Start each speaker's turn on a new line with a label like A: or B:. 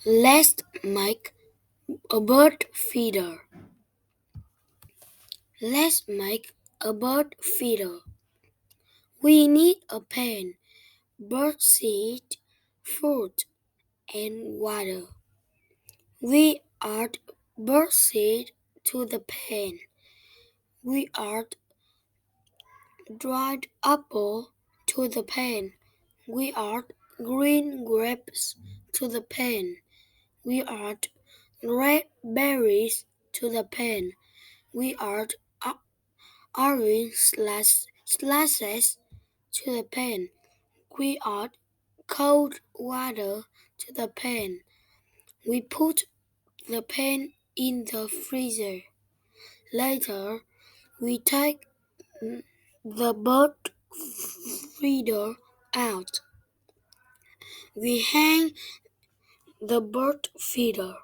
A: Let's make a bird feeder. Let's make a bird feeder. We need a pen, bird seed, food, and water. We add bird seed to the pen. We add dried apple to the pen. We add green grapes to the pen. We add red berries to the pen. We add orange slices to the pan. We add cold water to the pan. We put the pan in the freezer. Later, we take the bird feeder out. We hang the bird feeder